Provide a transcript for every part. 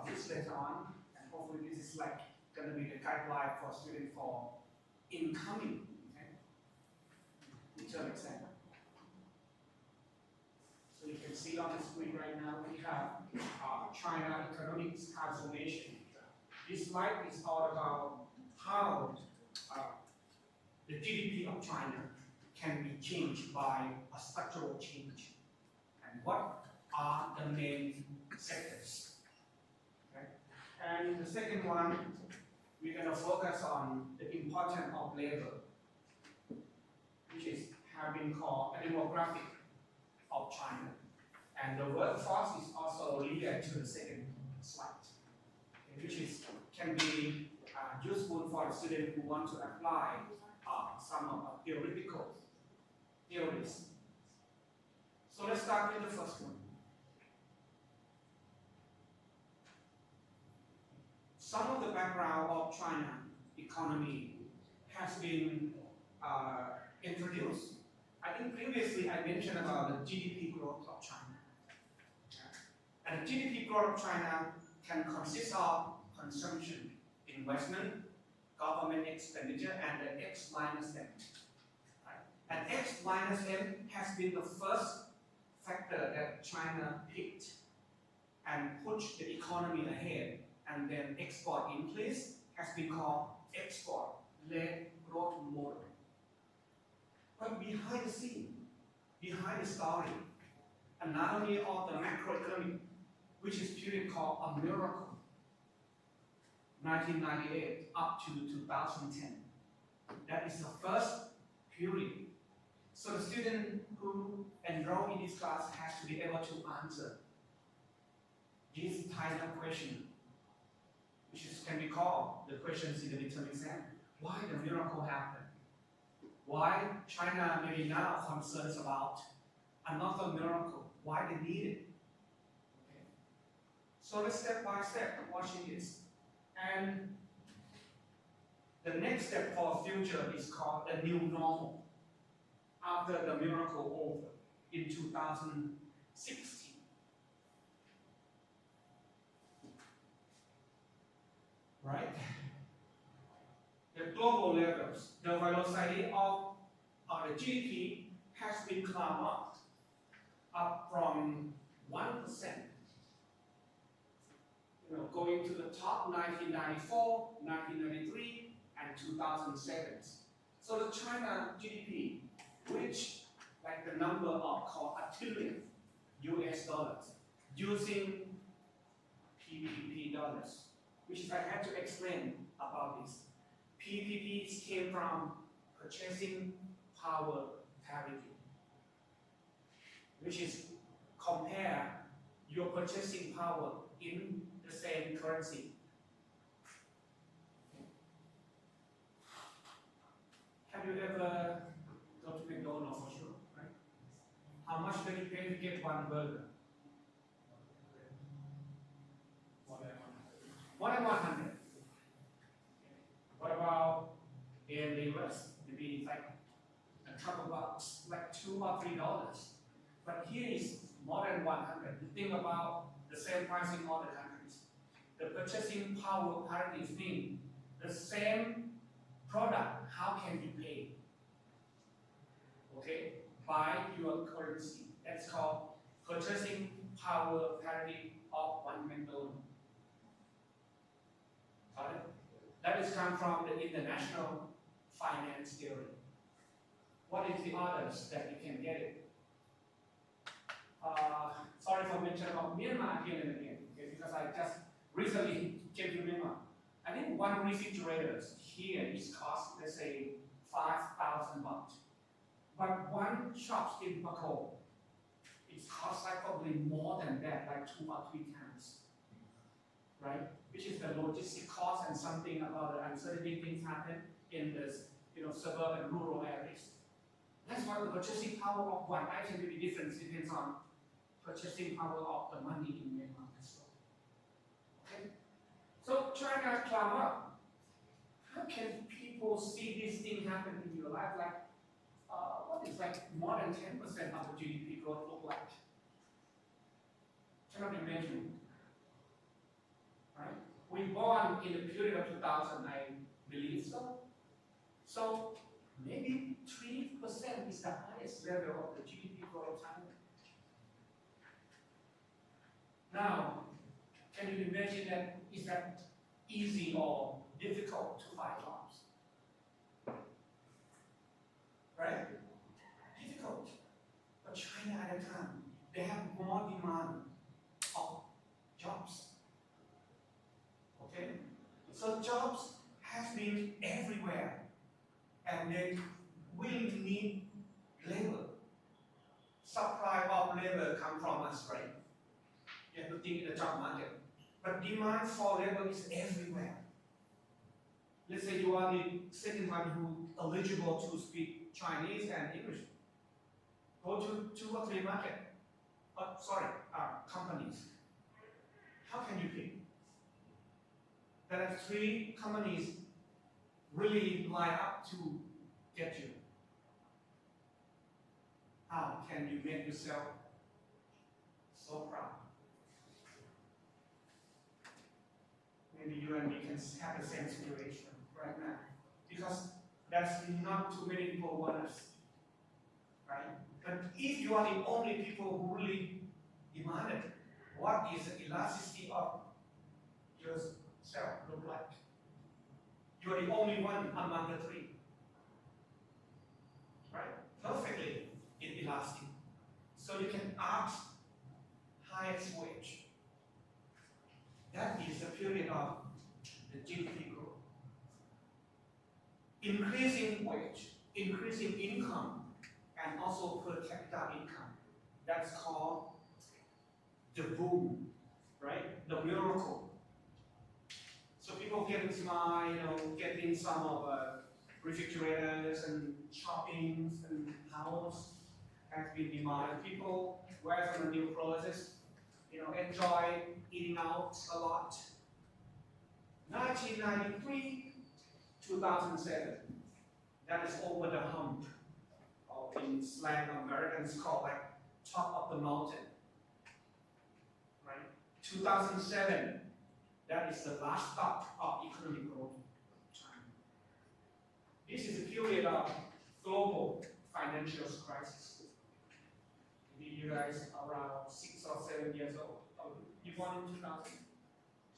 about this later on, and hopefully this is like going to be the guideline for students for incoming midterm exam. So you can see on the screen right now we have China economic transformation. This slide is all about how the GDP of China can be changed by a structural change, and what are the main sectors. Okay? And the second one, we're going to focus on the importance of labor, which is have been called a demographic of China. And the workforce is also linked to the second slide, which is can be useful for the student who want to apply some of the theoretical theories. So let's start with the first one. Some of the background of China economy has been introduced. I think previously I mentioned about the GDP growth of China. And the GDP growth of China can consist of consumption, investment, government expenditure, and the X minus M. Right? And X minus M has been the first factor that China picked and pushed the economy ahead, and then export increase has been called export-led growth model. But behind the scene, behind the story, anatomy of the macroeconomy, which is period called a miracle, 1998 up to 2010. That is the first period. So the student who enroll in this class has to be able to answer this kind of question, which can be called the questions in the midterm exam. Why the miracle happened? Why China maybe now concerns about another miracle? Why they need it? Okay. So let's step by step watching this. And the next step for future is called the new normal. After the miracle over in 2016. Right? The global levels, the velocity of the GDP has been climbed up from 1%, going to the top 1994, 1993, and 2007. So the China GDP reached like the number of called $1 trillion US dollars using PPP dollars, which I had to explain about this. PPPs came from purchasing power parity, which is compare your purchasing power in the same currency. Have you ever go to McDonald's for sure, right? How much do you pay to get one burger? More than 100. What about in the US? Maybe it's like a couple bucks, like $2 or $3. But here is more than 100. You think about the same price in all the countries. The purchasing power parity means the same product, how can you pay? Okay, by your currency. That's called purchasing power parity of one McDonald's. Got it? That is come from the international finance theory. What is the others that you can get it? Sorry for mentioning about Myanmar again and again, okay, because I just recently came to Myanmar. I think one refrigerator here is cost, let's say, 5,000 baht. But one shop in Bako, it costs like probably more than that, like 2 or 3 times, right? Which is the logistic cost and something about the uncertainty things happen in the suburban and rural areas. That's why the purchasing power of one item will be different. It depends on purchasing power of the money in Myanmar as well. Okay? So China climb up. How can people see this thing happen in your life? Like, what is like more than 10% of the GDP growth look like? Cannot imagine. you born in the period of 2000? I believe so. So maybe 3% is the highest level of the GDP growth of China. Now, can you imagine that? Is that easy or difficult to find jobs? Right? Difficult. But China at the time, they have more demand of jobs. Okay? So jobs have been everywhere, and they really need labor. Supply of labor comes from us, right? You have to think in the job market. But demand for labor is everywhere. Let's say you are the second one who eligible to speak Chinese and English. Go to 2 or 3 companies. How can you pick? There are 3 companies really line up to get you. How can you make yourself so proud? Maybe you and me can have the same situation right now, because there's not too many people want us, right? But if you are the only people who really demand it, what is the elasticity of yourself look like? You are the only one among the 3, right? Perfectly inelastic. So you can ask highest wage. That is the period of the GDP growth. Increasing wage, increasing income, and also per capita income. That's called the boom, right? The miracle. So people getting smart, getting some of refrigerators and shoppings and house has been demanded. People wear some new clothes, enjoy eating out a lot. 1993, 2007, that is over the hump, or in slang Americans call like top of the mountain, right? 2007, that is the last stop of economic growth in China. This is a period of global financial crisis. Maybe you guys are around 6 or 7 years old. You born in 2000?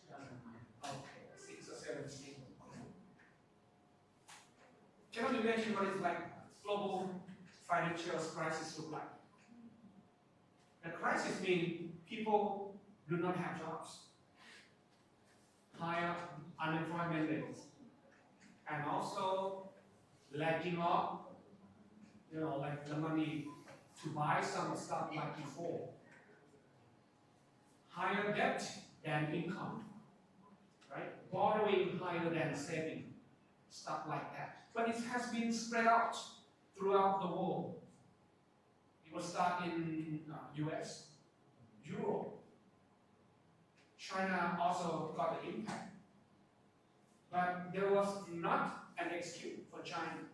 2009. Okay, 6 or 7 years old. Can you imagine what it's like global financial crisis look like? The crisis means people do not have jobs, higher unemployment rates, and also lacking of, like the money to buy some stuff like before. Higher debt than income, right? Borrowing higher than saving, stuff like that. But it has been spread out throughout the world. It will start in US, Europe. China also got the impact. But there was not an excuse for China.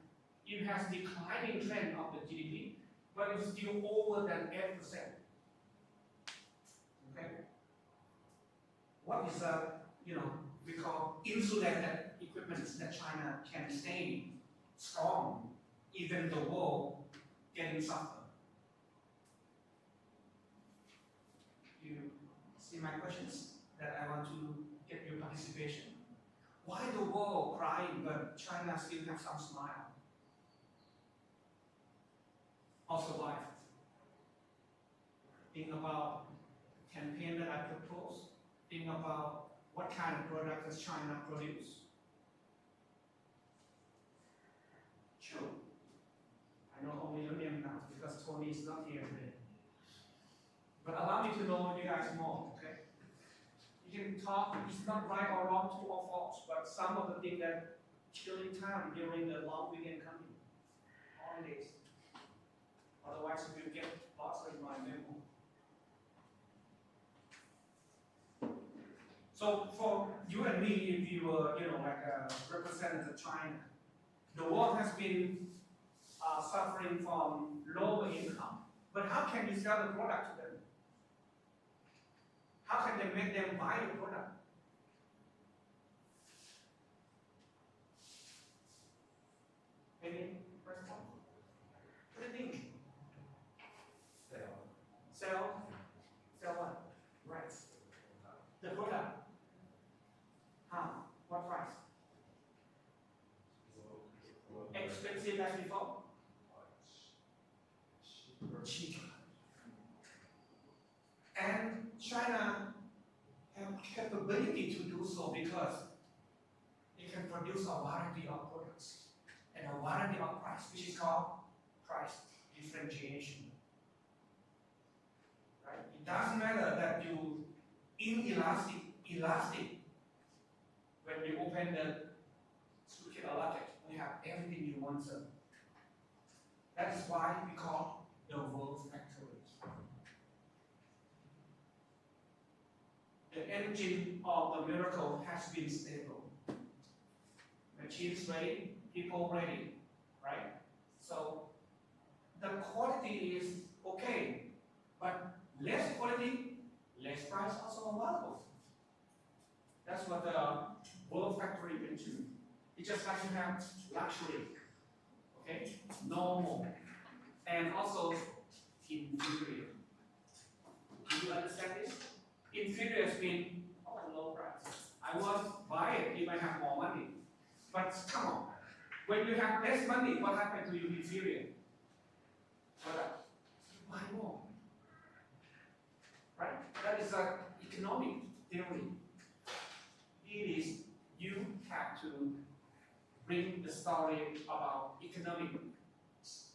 It has declining trend of the GDP, but it's still over than 8%. Okay? What is we call insulated equipment that China can stay strong, even the world getting suffer. You see my questions that I want to get your participation. Why the world crying, but China still have some smile? Also life. Think about campaign that I propose. Think about what kind of product does China produce. Sure. I know only your name now because Tony is not here today. But allow me to know you guys more, okay? You can talk, it's not right or wrong, true or false, but some of the things that killing time during the long weekend coming, holidays. Otherwise, you will get lost in my memo. So for you and me, if you were, like a representative of China, the world has been suffering from lower income. But how can you sell the product to them? How can they make them buy the product? capability to do so because it can produce a variety of products and a variety of price, which is called price differentiation. Right? It doesn't matter that you elastic. When you open the supermarket, you have everything you want. So that is why we call the world factories. The engine of the miracle has been stable. Machines ready, people ready, right? So the quality is okay, but less quality, less price also available. That's what the world factory mentioned. It's just like you have luxury, okay, normal, and also inferior. Do you understand this? Inferior means low price. I want to buy it if I have more money. But come on, when you have less money, what happens to your inferior? What? You buy more. Right? That is an economic theory. It is you have to bring the story about economic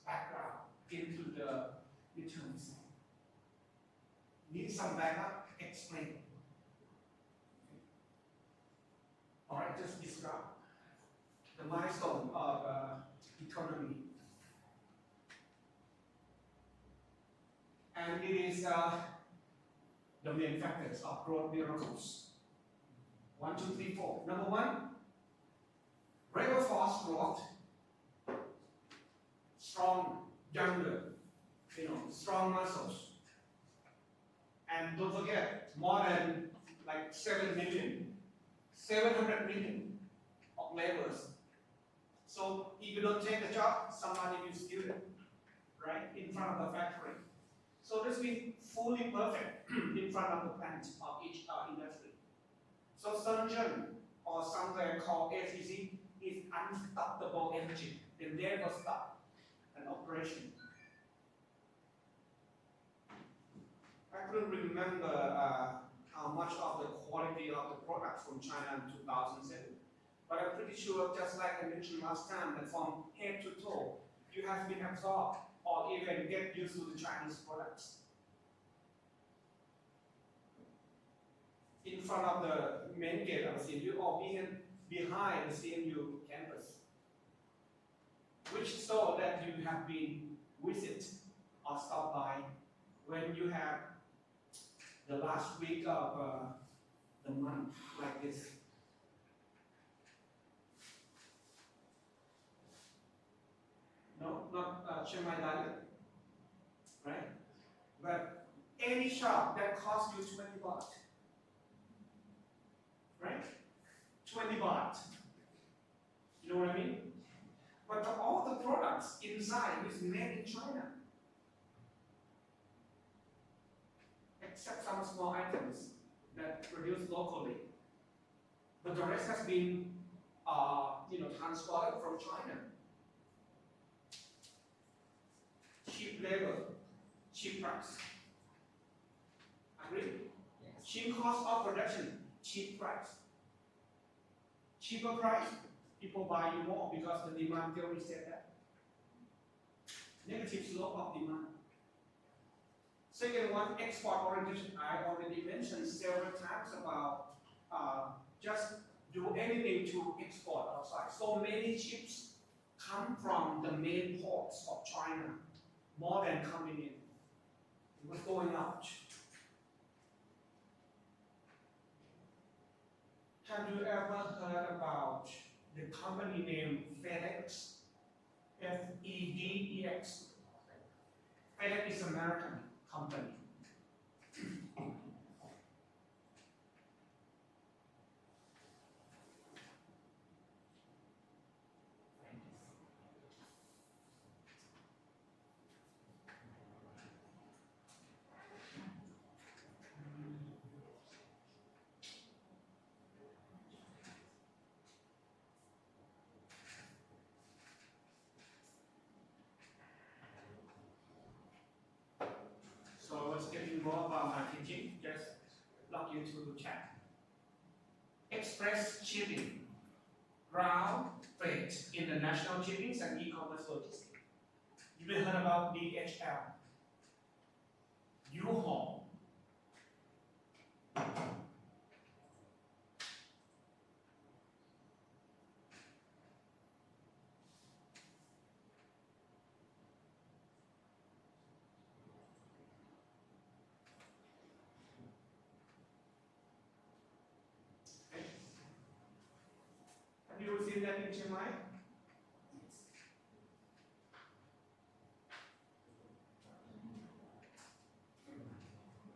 background into the midterm exam. Need some backup? Explain. All right, just describe the milestone of economy. And it is the main factors of growth miracles. 1, 2, 3, 4. Number 1, labor force growth. Strong, younger, strong muscles. And don't forget, more than like 700 million of laborers. So if you don't take the job, somebody will steal it, right, in front of the factory. So this means fully perfect in front of the plant of each industry. So Shenzhen, or somewhere called ACC, is unstoppable engine. They never stop an operation. I couldn't remember how much of the quality of the products from China in 2007. But I'm pretty sure, just like I mentioned last time, that from head to toe, you have been absorbed or even get used to the Chinese products. In front of the main gate of the CMU or behind the CMU campus, which store that you have been visit or stopped by when you have the last week of the month like this. No, not Chiang Mai Diet, right? But any shop that costs you 20 baht, right? 20 baht. You know what I mean? But all the products inside is made in China. Except some small items that produced locally. But the rest has been transported from China. Cheap labor, cheap price. Agree? Yes. Cheap cost of production, cheap price. Cheaper price, people buy you more because the demand theory said that. Negative slope of demand. Second one, export orientation. I already mentioned several times about just do anything to export outside. So many chips come from the main ports of China, more than coming in. It was going out. Have you ever heard about the company name FedEx? FEDEX. FedEx is an American company. So I was getting more about my teaching, just log into the chat. express shipping, ground freight, international shipping, and e-commerce logistics. You may heard about DHL, U-Haul. Have you seen that in Chiang Mai?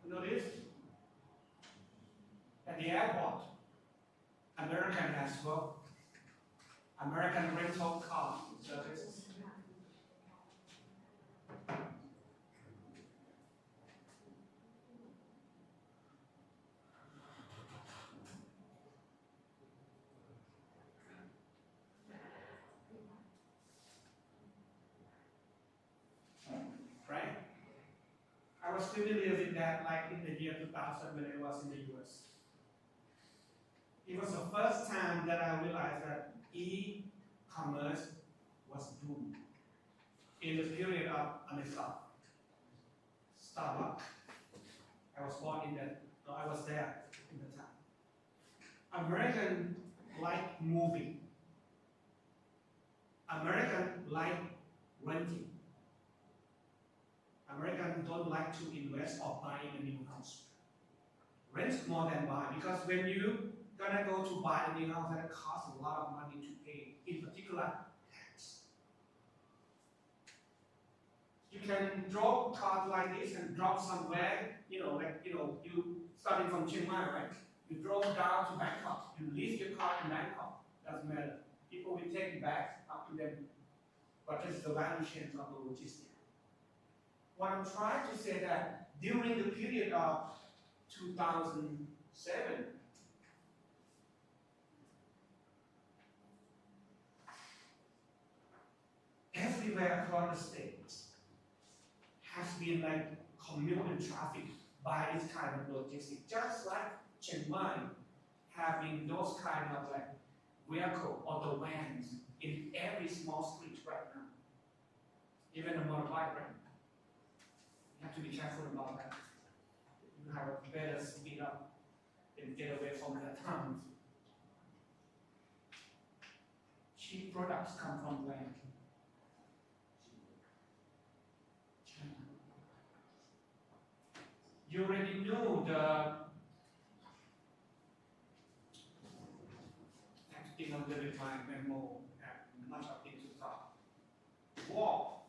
Notice at the airport, American as well. American rental car services. Right? I was familiar with that like in the year 2000 when I was in the US. It was the first time that I realized that e-commerce was booming in the period of Amazon, Starbucks. I was born in that, no, I was there in the time. American like moving. American like renting. Americans don't like to invest or buy in a new house. Rent more than buy, because when you gonna go to buy a new house, that costs a lot of money to pay, in particular tax. You can drop cars like this and drop somewhere, you starting from Chiang Mai, right? You drove down to Bangkok, you leave your car in Bangkok, doesn't matter. People will take it back up to them. But this is the value chain of the logistics. What I'm trying to say that during the period of 2007, everywhere across the states has been like commute and traffic by this kind of logistics. Just like Chiang Mai having those kind of like vehicle or the vans in every small street right now. Even a motorbike, right? You have to be careful about that. You have a better speed up and get away from that town. Cheap products come from where? China. You already know the think of the my memo and much of things to talk. War.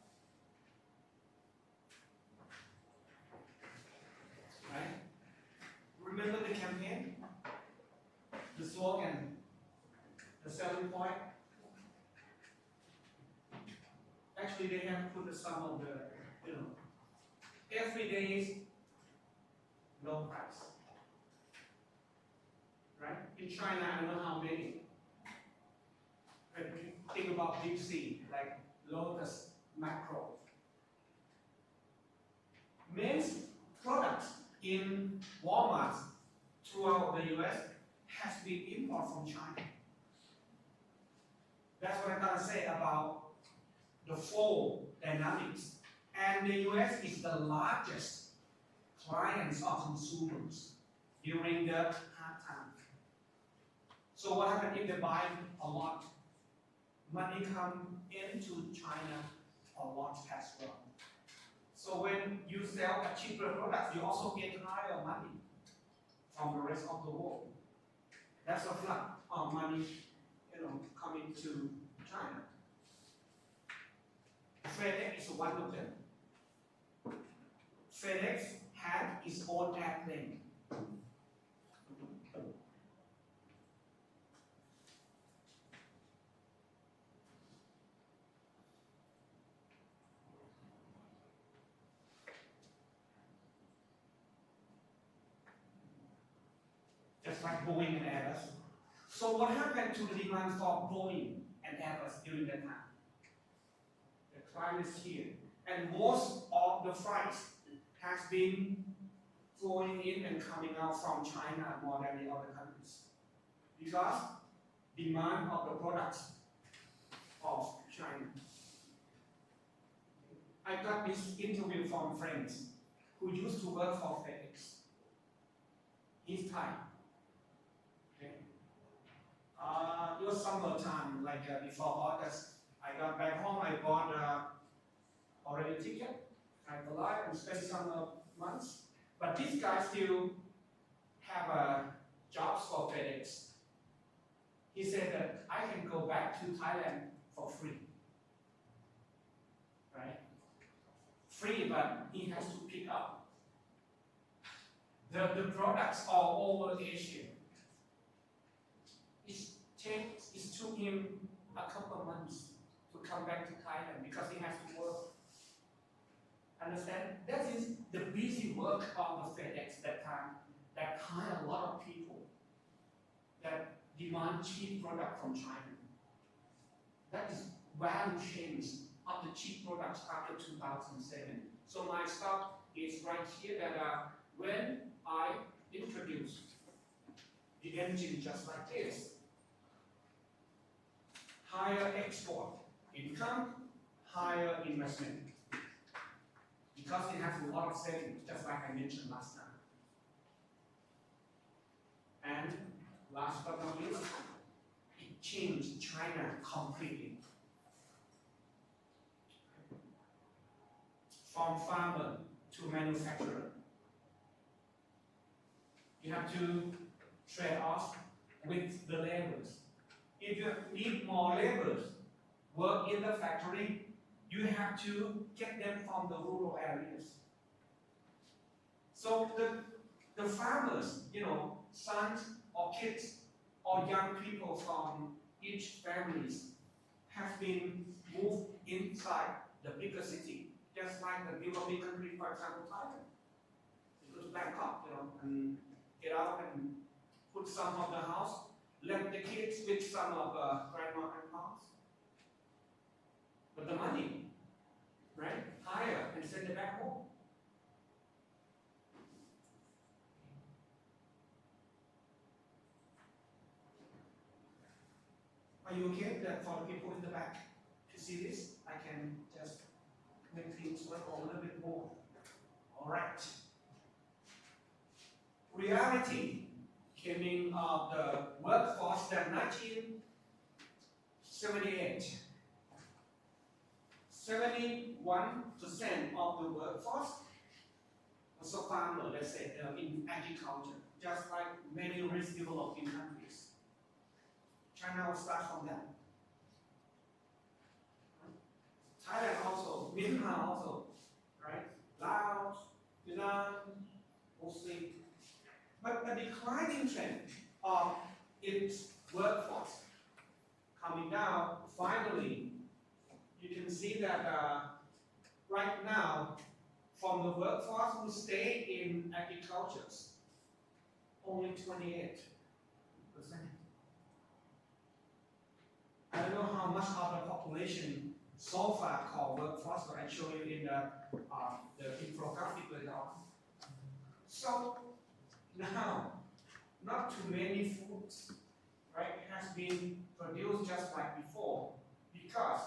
Right? Remember the campaign? The slogan, the selling point? Actually, they have put some of the, every day low price. Right? In China, I don't know how many. But think about deep sea, like Lotus, Macro. Men's products in Walmart throughout the US has been imported from China. That's what I'm going to say about the flow dynamics. And the US is the largest clients or consumers during the hard time. So what happens if they buy a lot? Money come into China a lot as well. So when you sell a cheaper product, you also get higher money from the rest of the world. That's a flood of money, coming to China. FedEx is one of them. FedEx had its own airplane. Just like Boeing and Airbus. So what happened to the demand for Boeing and Airbus during that time? The climate is here. And most of the flights has been flowing in and coming out from China more than the other countries. because demand of the products of China. I got this interview from friends who used to work for FedEx. He's Thai. Okay. It was summertime, like before August. I got back home, I bought already a ticket, I applied and spent some months. But this guy still have jobs for FedEx. He said that I can go back to Thailand for free. Right? Free, but he has to pick up. The products all over Asia. It took him a couple of months to come back to Thailand because he has to work. Understand? That is the busy work of the FedEx that time that hire a lot of people that demand cheap product from China. That is value change of the cheap products after 2007. So my stop is right here that when I introduce the engine just like this, higher export income, higher investment. Because it has a lot of savings, just like I mentioned last time. And last but not least, it changed China completely. From farmer to manufacturer. You have to trade off with the laborers. If you need more laborers work in the factory, you have to get them from the rural areas. So the farmers, sons or kids or young people from each families have been moved inside the bigger city, just like the developing country, for example, Thailand. You go to Bangkok, and get out and put some of the house, let the kids with some of grandma and moms. But the money, right? Hire and send it back home. Are you okay that for the people in the back to see this? I can just make things work a little bit more. All right. Reality came in of the workforce that 1978. 71% of the workforce was a farmer, let's say, in agriculture, just like many least developing countries. China will start from that. Thailand also, Myanmar also, right? Laos, Vietnam, mostly. But a declining trend of its workforce coming down, finally, you can see that right now, from the workforce who stay in agriculture, only 28%. I don't know how much of the population so far called workforce, but I show you in the infographic later on. So now, not too many foods, right, has been produced just like before, because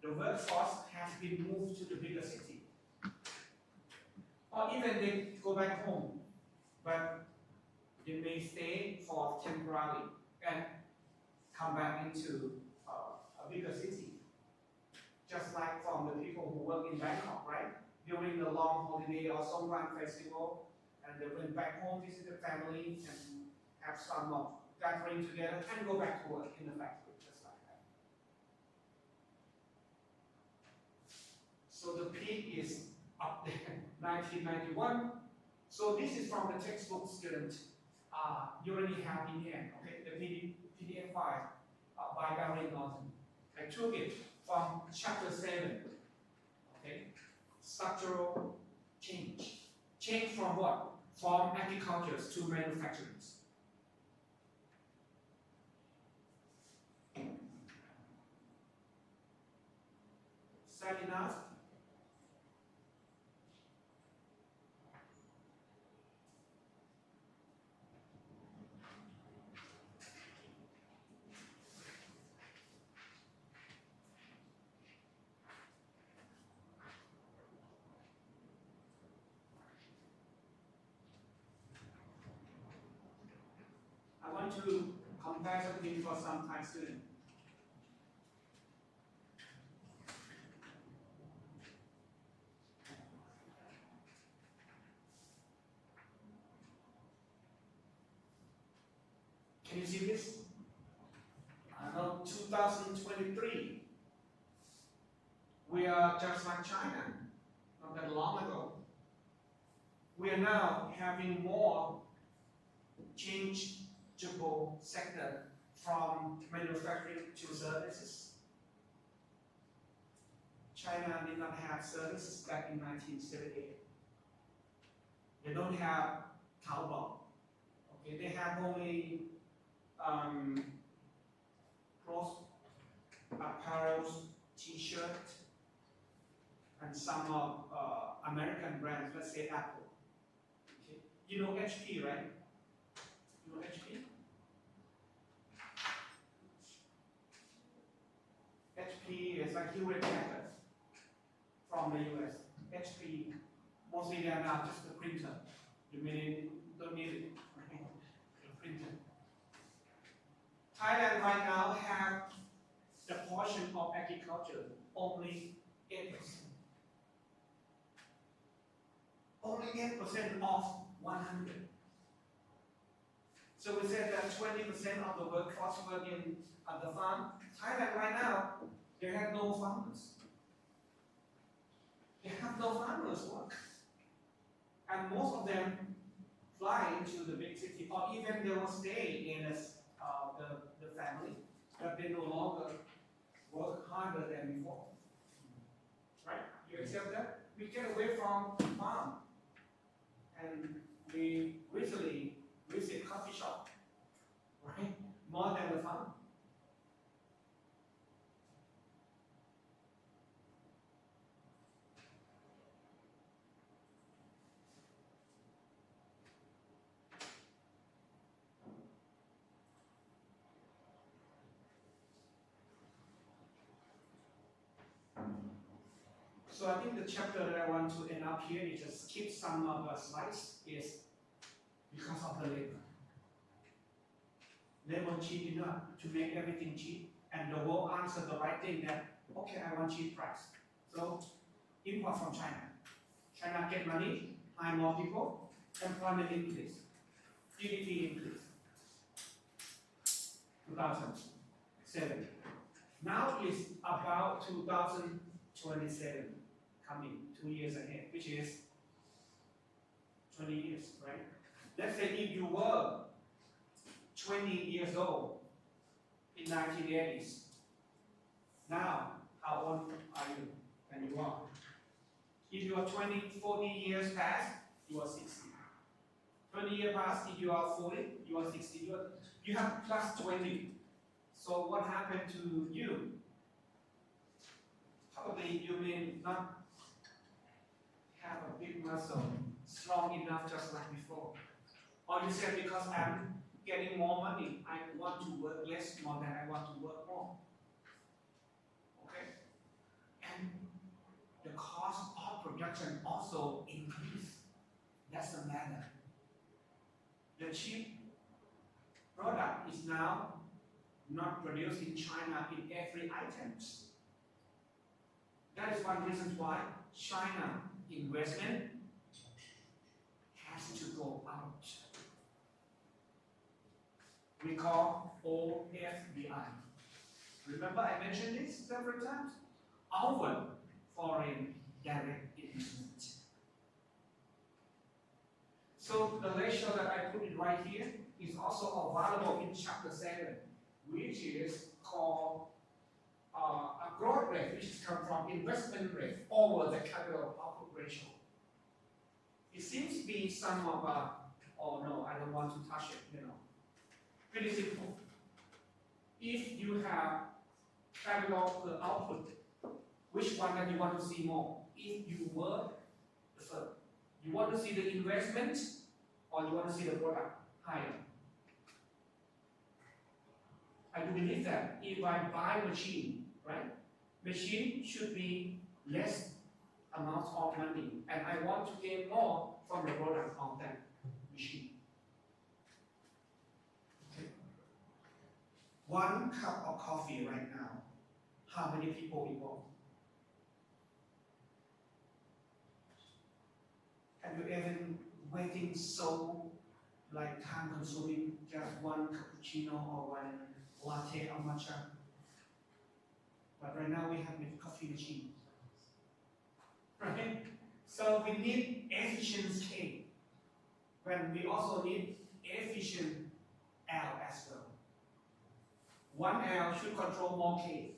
the workforce has been moved to the bigger city. Or even they go back home, but they may stay for temporarily and come back into a bigger city. Just like from the people who work in Bangkok, right? During the long holiday or Songkran festival, and they went back home, visit their family, and have some gathering together, and go back to work in the factory, just like that. So the peak is up there, 1991. So this is from the textbook student. You already have in hand, okay? The PDF5 by Barry Norton. I took it from chapter 7, okay? Structural change. Change from what? From agriculture to manufacturing. Sad enough? want to compare something for some Thai student. Can you see this? I know 2023. We are just like China, not that long ago. We are now having more changeable sector from manufacturing to services. China did not have services back in 1978. They don't have Taobao. Okay, they have only clothes, apparel, t-shirt, and some of American brands, let's say Apple. Okay. You know HP, right? You know HP? HP is like Hewlett Packard from the US. HP, mostly they are now just a printer. You don't need it, right? A printer. Thailand right now have the portion of agriculture only 8%. Only 8% of 100. So we said that 20% of the workforce working at the farm. Thailand right now, they have no farmers. They have no farmers work. And most of them fly into the big city, or even they will stay in the family, but they no longer work harder than before. Right? You accept that? We get away from farm. And we recently visit coffee shop, right? More than the farm. So I think the chapter that I want to end up here is just skip some of the slides is because of the labor. Labor cheap enough to make everything cheap, and the world answered the right thing that, okay, I want cheap price. So import from China. China get money, hire more people, employment increase, GDP increase. 2007. Now is about 2027 coming 2 years ahead, which is 20 years, right? Let's say if you were 20 years old in 1980s, now how old are you? And you are. If you are 20, 40 years past, you are 60. 20 years past, if you are 40, you are 60. You have plus 20. So what happened to you? Probably you may not have a big muscle, strong enough just like before. Or you said because I'm getting more money, I want to work less more than I want to work more. Okay? And the cost of production also increase. That's the matter. The cheap product is now not produced in China in every items. That is one reason why China investment has to go out. We call OFDI. Remember I mentioned this several times? Outward foreign direct investment. So the ratio that I put it right here is also available in chapter 7, which is called a growth rate, which comes from investment rate over the capital output ratio. It seems to be some of oh no, I don't want to touch it, Pretty simple. If you have capital per output, which one that you want to see more? If you were the firm, you want to see the investment or you want to see the product higher? I do believe that if I buy machine, right? Machine should be less amount of money, and I want to gain more from the product of that machine. Okay. one cup of coffee right now, how many people involved? Have you ever waiting so like time consuming just one cappuccino or one latte or matcha? But right now we have a coffee machine, right? So we need efficiency, when we also need efficient L as well. One L should control more K,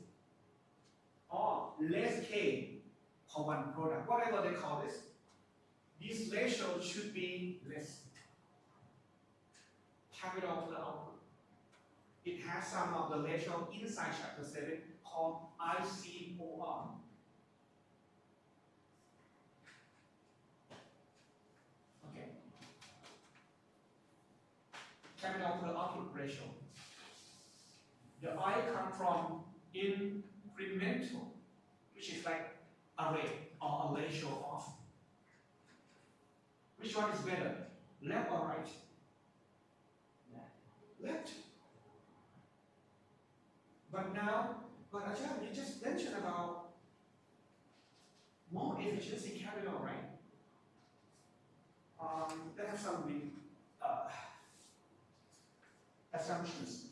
or less K for one product, whatever they call this. This ratio should be less. Capital to the output. It has some of the ratio inside chapter 7 called ICOR. Okay. Capital to the output ratio. The I come from incremental, which is like array or a ratio of. Which one is better? Left or right? Left. But now, Ajahn, you just mentioned about more efficiency capital, right? Let's have some assumptions.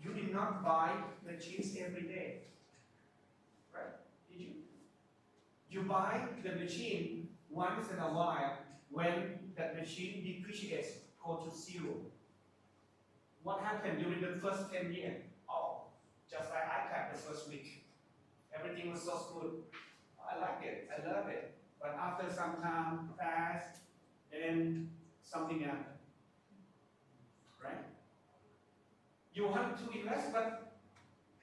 You did not buy machines every day, right? Did you? You buy the machine once in a while when that machine depreciates, go to zero. What happened during the first 10 years? Oh, just like iPad the first week. Everything was so smooth. I like it, I love it. But after some time passed, then something happened. Right? You want to invest, but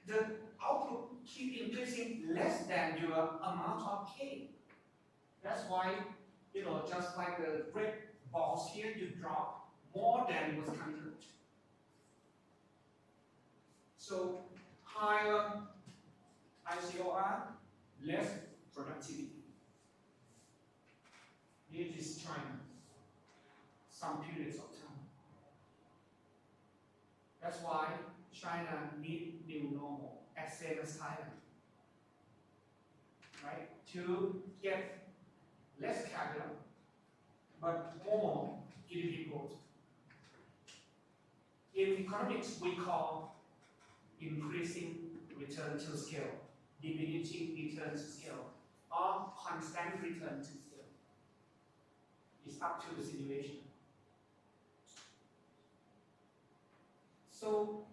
the output keep increasing less than your amount of K. That's why, just like the red balls here, you drop more than was coming out. So higher ICOR, less productivity. Here is China, some periods of time. That's why China needs new normal, as same as Thailand. Right? To get less capital, but more GDP growth. In economics, we call increasing return to scale, diminishing return to scale, or constant return to scale. It's up to the situation. So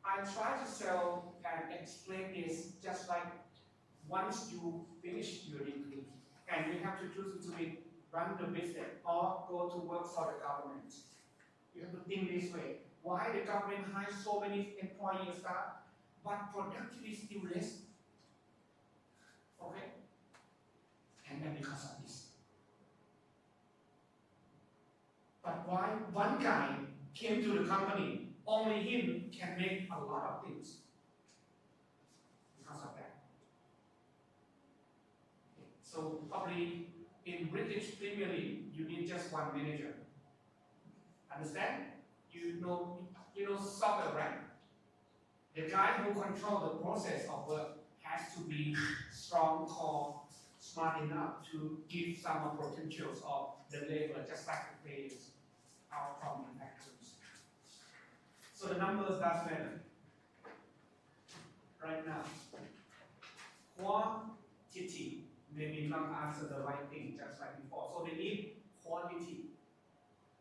I try to sell and explain this just like once you finish your degree and you have to choose between run the business or go to work for the government. You have to think this way. Why the government hires so many employees staff, but productivity is still less? Okay? And then because of this. But why one guy came to the company, only him can make a lot of things? Because of that. So probably in British Premier League, you need just one manager. Understand? You know soccer, right? The guy who controls the process of work has to be strong, core, smart enough to give some potentials of the labor, just like the players out from the factories. So the numbers does matter. Right now, quantity maybe not answer the right thing, just like before. So they need quality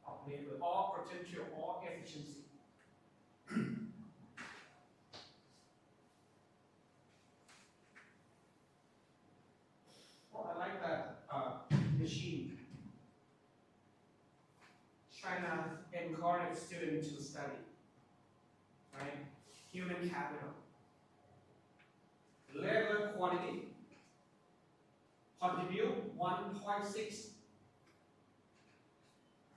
of labor, or potential, or efficiency. Well, I like that machine. China encouraged students to study, right? Human capital, labor quality, contribute 1.6,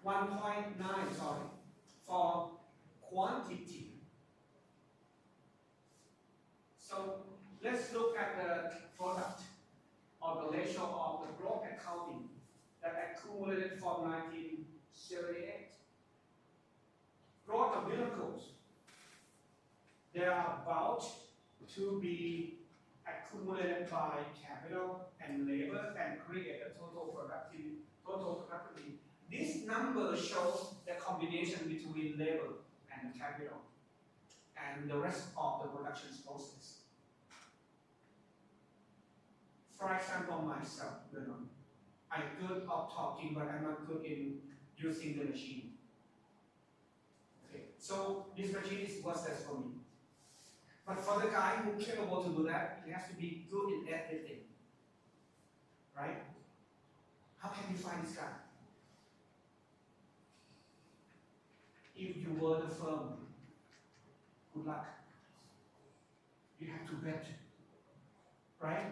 1.9, for quantity. So let's look at the product or the ratio of the growth accounting that accumulated from 1978. Growth of miracles. they are about to be accumulated by capital and labor and create a total productivity. This number shows the combination between labor and capital and the rest of the production process. For example, myself, I'm good at talking, but I'm not good in using the machine. Okay, so this machine is worthless for me. But for the guy who's capable to do that, he has to be good in everything. Right? How can you find this guy? If you were the firm, good luck. You have to bet. Right?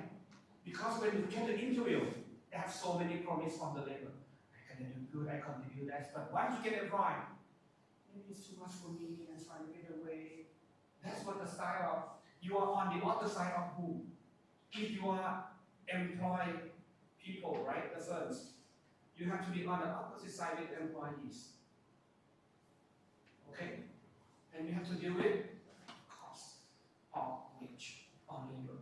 Because when you get an interview, they have so many promises from the labor. I can do good, I can do that. But once you get it right, maybe it's too much for me, I'm trying to get away. That's what the style of, you are on the other side of who? If you are employ people, right, the firms, you have to be on the opposite side with employees. Okay? And you have to deal with cost of wage on labor,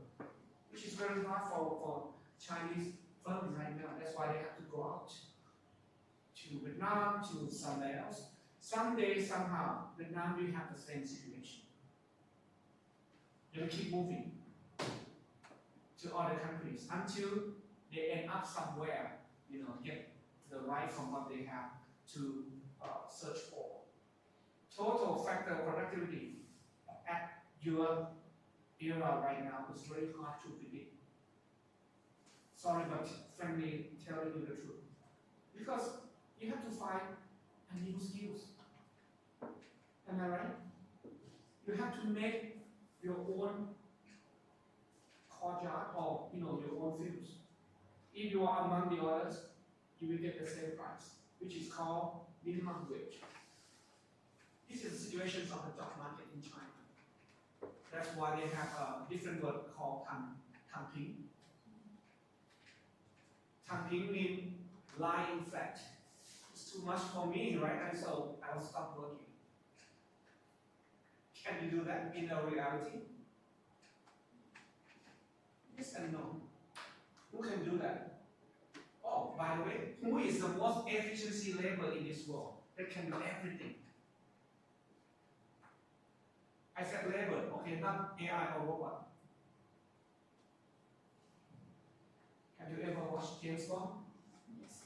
which is very hard for Chinese firms right now. That's why they have to go out to Vietnam, to somewhere else. Someday, somehow, Vietnam will have the same situation. They'll keep moving to other countries until they end up somewhere, get the right from what they have to search for. Total factor productivity at your era right now is very hard to predict. Sorry, but frankly, telling you the truth. Because you have to find a new skills. Am I right? You have to make your own courtyard or your own fields. If you are among the others, you will get the same price, which is called minimum wage. This is the situation of the job market in China. That's why they have a different word called "tangping." Tangping means lying flat. It's too much for me, right? And so I'll stop working. Can you do that in a reality? Yes and no. Who can do that? Oh, by the way, who is the most efficiency labor in this world? They can do everything. I said labor, okay, not AI or robot. Have you ever watched James Bond? Yes.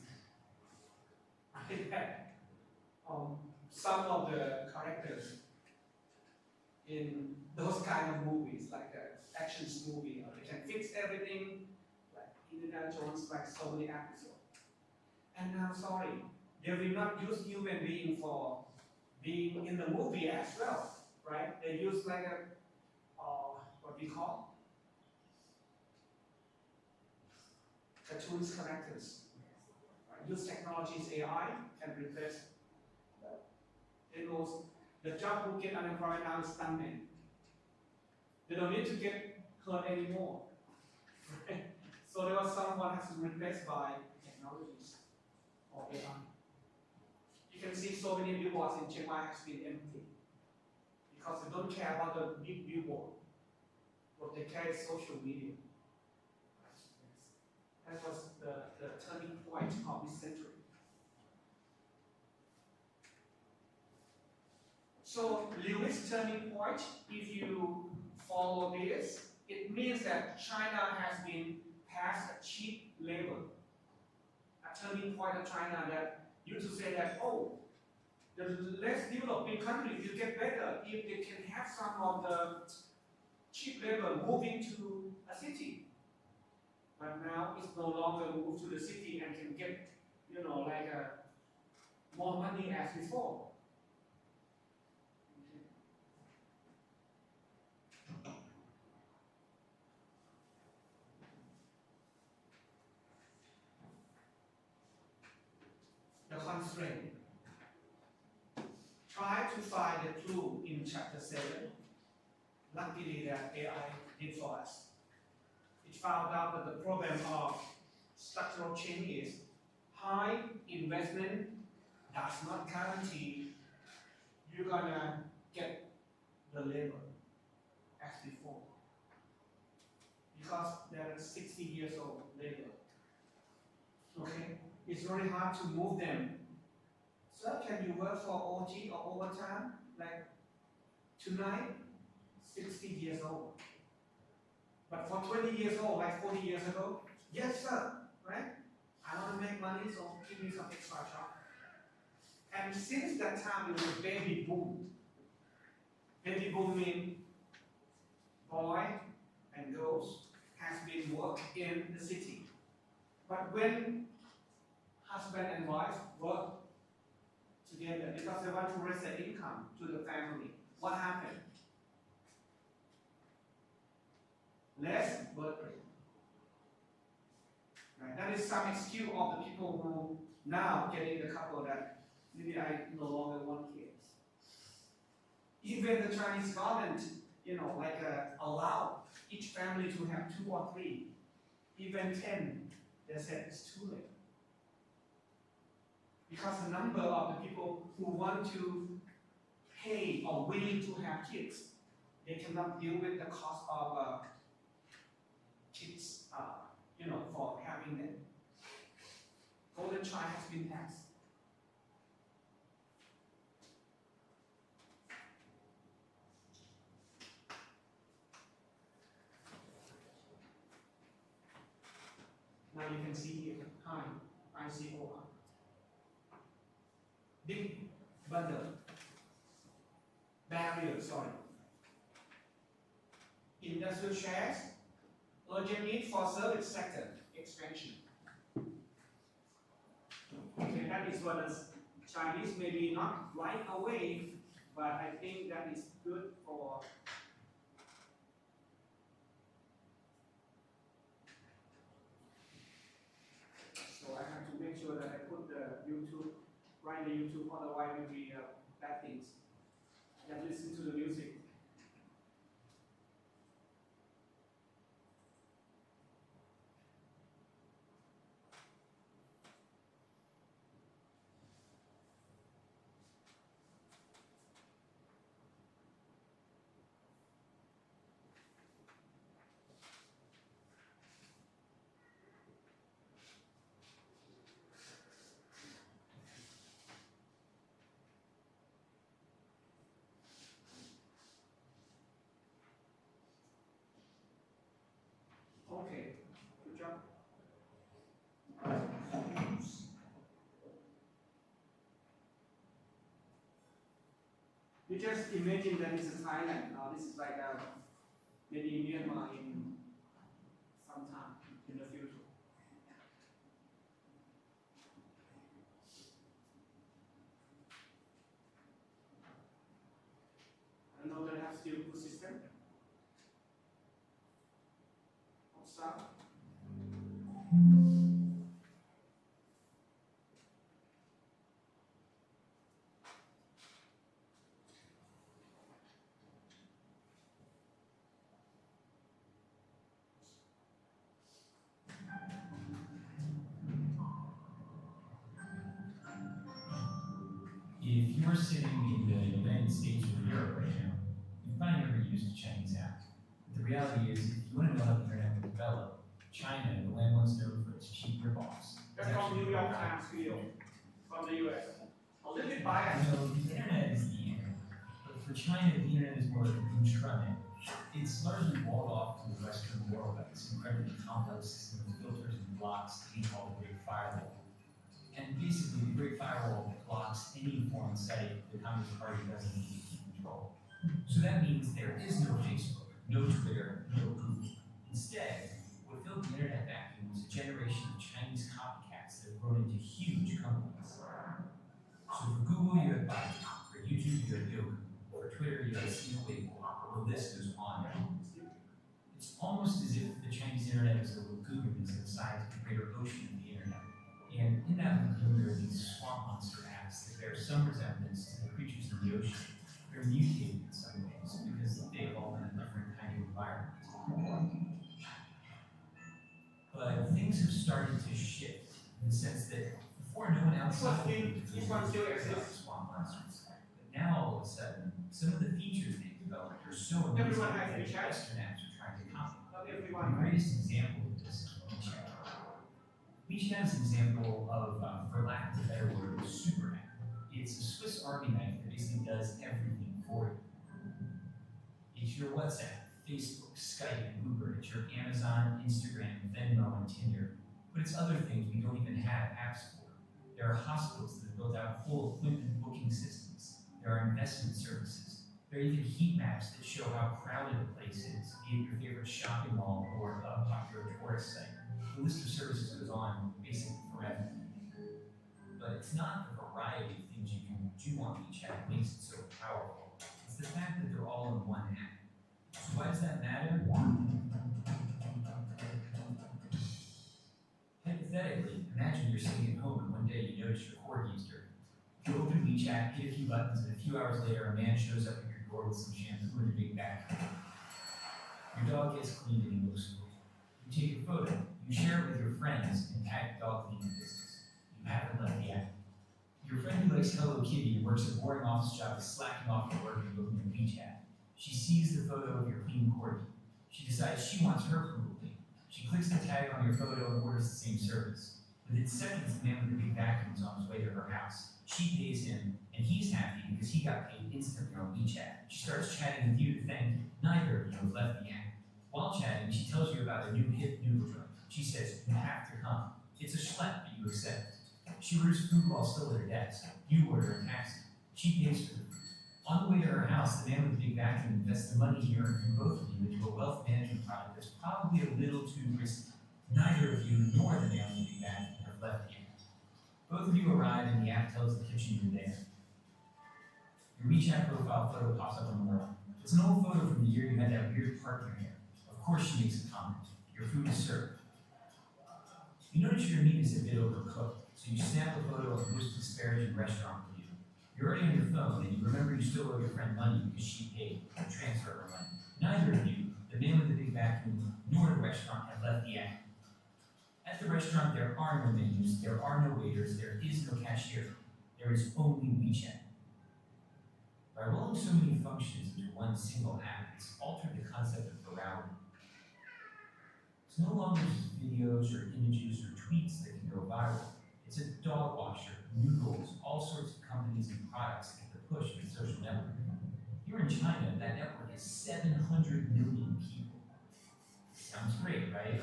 Some of the characters in those kind of movies, like the action movie, they can fix everything, like Indiana Jones, like so many episodes. And now, sorry, they will not use human being for being in the movie as well, right? They use like a, what we call cartoons characters. Right? Use technologies, AI can replace. They know the job who get unemployed now is stuntmen. They don't need to get hurt anymore. Right? So there was someone has to be replaced by technologies or AI. You can see so many billboards in Chiang Mai has been empty because they don't care about the big billboard. What they care is social media. That was the turning point of this century. So Lewis' turning point, if you follow this, it means that China has been past a cheap labor. A turning point of China that used to say that, oh, the less developing countries will get better if they can have some of the cheap labor moving to a city. But now it's no longer moved to the city and can get, more money as before. The constraint. Try to find the clue in chapter 7. Luckily that AI did for us. It found out that the problem of structural change is high investment does not guarantee you're gonna get the labor. as before. Because they're 60 years old later. Okay? It's very hard to move them. So can you work for OT or overtime? Like tonight, 60 years old. But for 20 years old, like 40 years ago, yes sir, right? I want to make money, so give me some extra job. And since that time, it was baby boom. Baby boom means boy and girls has been work in the city. But when husband and wife work together because they want to raise their income to the family, what happened? Less birth rate. Right? That is some excuse of the people who now getting the couple that maybe I no longer want kids. Even the Chinese government, allow each family to have 2 or 3, even 10. They said it's too late. Because the number of the people who want to pay or willing to have kids, they cannot deal with the cost of kids, for having them. Golden child has been taxed. Now you can see here, ICOR. Big bundle. Barrier, sorry. Industrial shares, urgent need for service sector expansion. Okay, that is what the Chinese maybe not right away, but I think that is good for so I have to make sure that I put the YouTube, write the YouTube, otherwise it will be bad things. And listen to the music. Okay, good job. You just imagine that this is Thailand. This is like maybe Myanmar in some time in the future. I know they have still good system. WhatsApp. If you're sitting in the United States or Europe right now, you've probably never used a Chinese app. But the reality is, if you want to know how the internet will develop, China, the land once known for its cheap ripoffs. That's from New York Times video from the US. A little bit biased. You know, the internet is the internet. But for China, the internet is more like an intranet. It's largely walled off to the Western world by this incredibly complex system of filters and blocks that we call the Great Firewall. And basically, the Great Firewall blocks any foreign site the Communist Party doesn't need to control. So that means there is no Facebook, no Twitter, no Google. Instead, what filled the internet vacuum was a generation of Chinese copycats that have grown into huge companies. So for Google, you have Baidu. For YouTube, you have Youku. For Twitter, you have Weibo. The list goes on. It's almost as if the Chinese internet is a lagoon that's the size of the greater ocean of the internet. And in that lagoon, there are these swamp monster apps that bear some resemblance to the creatures in the ocean. They're mutated in some ways because they evolve in a different kind of environment. But things have started to shift in the sense that before no one outside This one still exists. swamp monsters. But now all of a sudden, some of the features they've developed are so amazing Everyone has that WeChat. Western apps are trying to copy. Not The everyone, right? greatest example of this is WeChat. WeChat is an example of, for lack of a better word, a super app. It's a Swiss Army knife that basically does everything for you. It's your WhatsApp, Facebook, Skype, and Uber. It's your Amazon, Instagram, Venmo, and Tinder. But it's other things we don't even have apps for. There are hospitals that have built out whole appointment booking systems. There are investment services. There are even heat maps that show how crowded a place is, be it your favorite shopping mall or a popular tourist site. The list of services goes on basically forever. But it's not the variety of things you can do on WeChat that makes it so powerful. It's the fact that they're all in one app. So why does that matter? Hypothetically, imagine you're sitting at home and one day you notice your corgi is dirty. You open WeChat, hit a few buttons, and a few hours later a man shows up at your door with some shampoo and a big bag. Your dog gets cleaned and he looks cool. You take a photo, you share it with your friends, and tag the dog cleaning business. You haven't left the app. Your friend who likes Hello Kitty and works a boring office job is slacking off at work and looking at WeChat. She sees the photo of your clean corgi. She decides she wants her poodle clean. She clicks the tag on your photo and orders the same service. Within seconds, the man with the big vacuum is on his way to her house. She pays him, and he's happy because he got paid instantly on WeChat. She starts chatting with you to thank you. Neither of you have left the app. While chatting, she tells you about a new hip noodle joint. She says, you have to come. It's a schlep, but you accept. She orders food while still at her desk. You order a taxi. She pays for the food. On the way to her house, the man with the big vacuum invests the money he earned from both of you into a wealth management product that's probably a little too risky. Neither of you nor the man with the big vacuum have left the app. Both of you arrive and the app tells the kitchen you're there. Your WeChat profile photo pops up on the wall. It's an old photo from the year you had that weird part in your hair. Of course she makes a comment. Your food is served. You notice your meat is a bit overcooked, so you snap a photo of the most disparaging restaurant review. You're already on your phone and you remember you still owe your friend money because she paid to transfer her money. Neither of you, the man with the big vacuum nor the restaurant, have left the app. At the restaurant, there are no menus, there are no waiters, there is no cashier. There is only WeChat. By rolling so many functions into one single app, it's altered the concept of virality. It's no longer just videos or images or tweets that can go viral. It's a dog washer, noodles, all sorts of companies and products that get the push of the social network. Here in China, that network is 700 million people. Sounds great, right?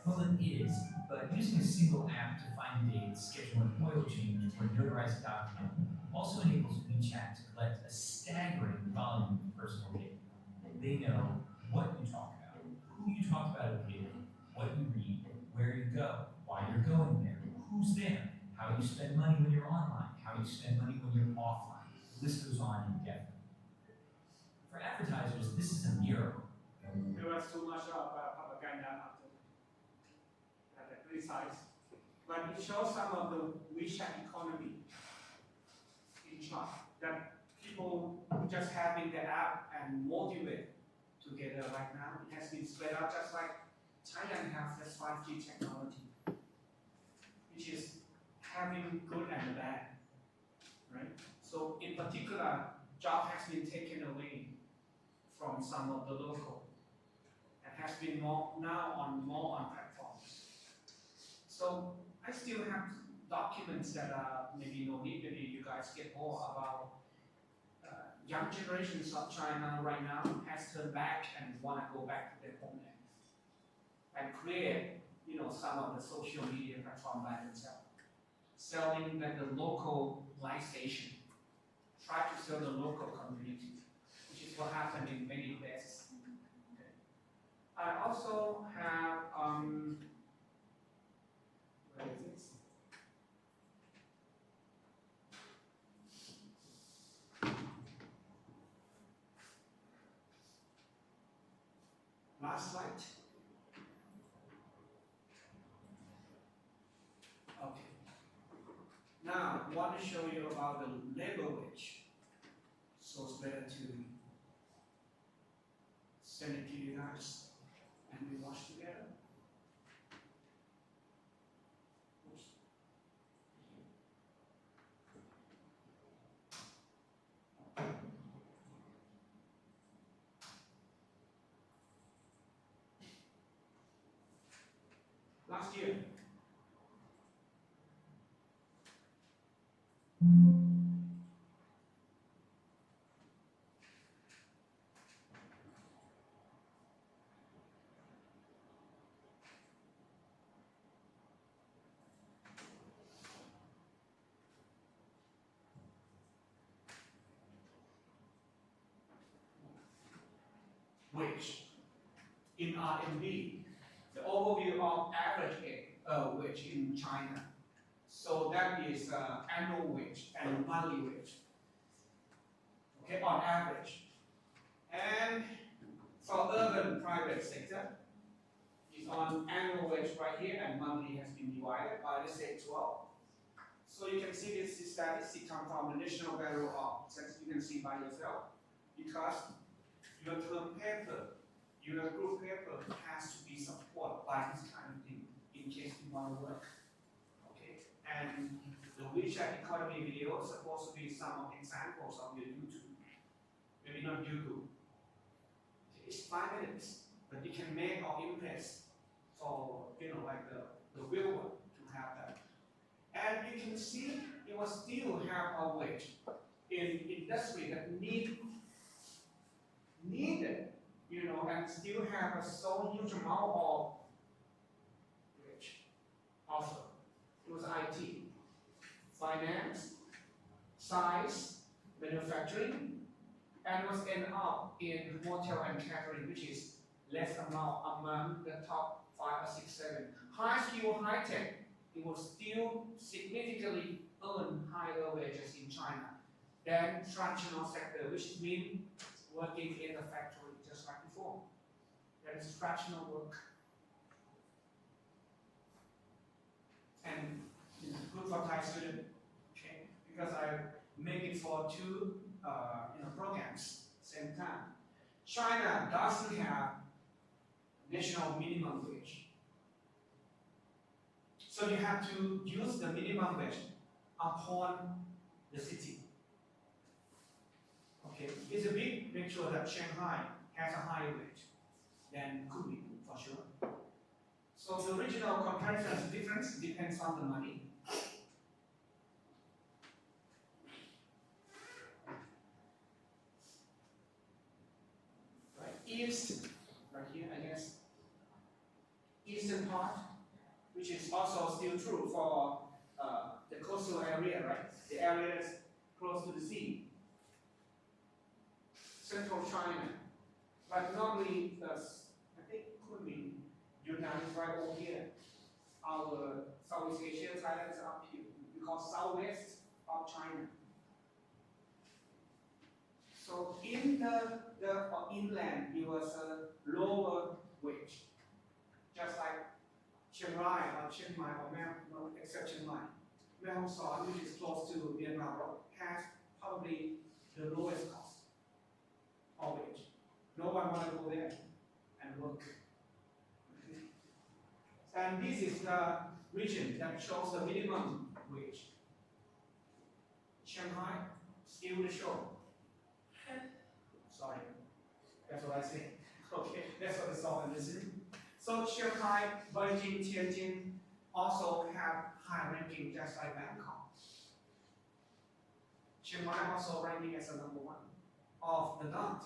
Well, it is, but using a single app to find dates, schedule an oil change, or notarize a document also enables WeChat to collect a staggering volume of personal data. They know what you talk about, who you talk about it with, what you read, where you go, why you're going there, who's there, how you spend money when you're online, how you spend money when you're offline. The list goes on indefinitely. For advertisers, this is a miracle. There was too much propaganda at the criticize, but it shows some of the WeChat economy in China, that people just having the app and motivate together right now. It has been spread out just like Thailand has this 5G technology, which is having good and bad, right? So in particular, job has been taken away from some of the local and has been more on platforms. So I still have documents that are maybe maybe you guys get more about young generations of China right now has turned back and want to go back to their homeland and create, some of the social media platform by themselves, selling like the local light station, try to sell the local community, which is what happened in many places. Okay. I also have where is it? Last slide. Okay. Now, I want to show you about the labor wage. So it's better to send it to you guys and we watch together. Oops. here. Wage in RMB, the overview of average wage in China. So that is annual wage and monthly wage, okay, on average. And for urban private sector, is on annual wage right here, and monthly has been divided by, let's say, 12. So you can see this statistic come from the National Bureau of Statistics. You can see by yourself, because your term paper, your group paper has to be supported by this kind of thing in case you want to work. Okay, and the WeChat economy video is supposed to be some of examples of your YouTube. Maybe not YouTube. It's 5 minutes, but you can make or impress for like the viewer to have that. And you can see it will still have a wage in industry that needed, and still have a so huge amount of wage. Also, it was IT, finance, science, manufacturing, and was end up in hotel and catering, which is less amount among the top 5 or 6, 7. High skill, high tech, it will still significantly earn higher wages in China than traditional sector, which means working in the factory just like before. That is fractional work. And it's good for Thai student, okay? Because I make it for 2 programs same time. China doesn't have national minimum wage. So you have to use the minimum wage upon the city. Okay, it's a big picture that Shanghai has a higher wage than Kunming for sure. So the regional comparison difference depends on the money. Right, east, right here, I guess, eastern part, which is also still true for the coastal area, right? The area that's close to the sea. Central China, but normally I think Kunming, Yunnan is right over here. Our Southeast Asia, Thailand is up here. We call southwest of China. So in the inland, it was a lower wage, just like Chiang Rai or Chiang Mai or no, except Chiang Mai. Mae Hong Son, which is close to Vietnam, has probably the lowest cost of wage. No one want to go there and work. And this is the region that shows the minimum wage. Shanghai, still the show. Sorry, that's what I say. Okay, that's what the song is. So Shanghai, Beijing, Tianjin also have high ranking just like Bangkok. Chiang Mai also ranking as the number 1 of the dot.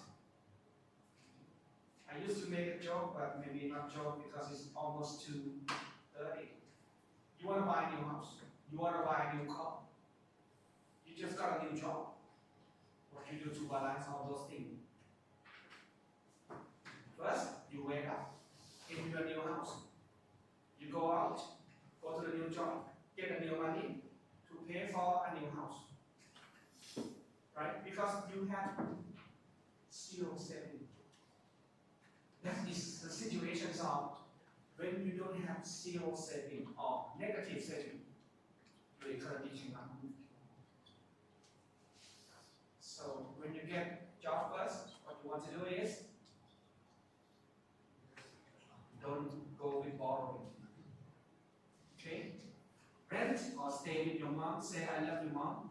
I used to make a joke, but maybe not joke because it's almost 2:30. You want to buy a new house. You want to buy a new car. You just got a new job. What you do to balance all those things? First, you wake up in your new house. You go out, go to the new job, get a new money to pay for a new house. Right? Because you have zero saving. That is the situations of when you don't have zero saving or negative saving, your economy cannot move. So when you get job first, what you want to do is don't go with borrowing. Okay? Rent or stay with your mom, say I love your mom.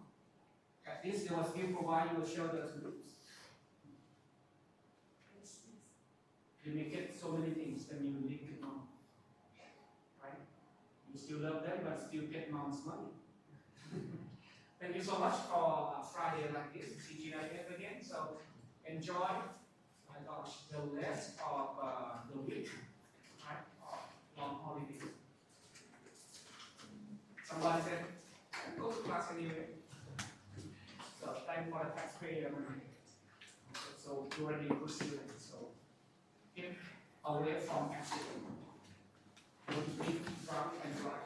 At least they will still provide you a shelter to lose. You may get so many things when you live with mom. Right? still love them, but still get mom's money. Thank you so much for a Friday like this, teaching again. So enjoy, my gosh, the rest of the week, right? Long holiday. Somebody said, go to class anyway. So thank for the taxpayer money. So you already good student. So keep away from accident. Don't be drunk and drive.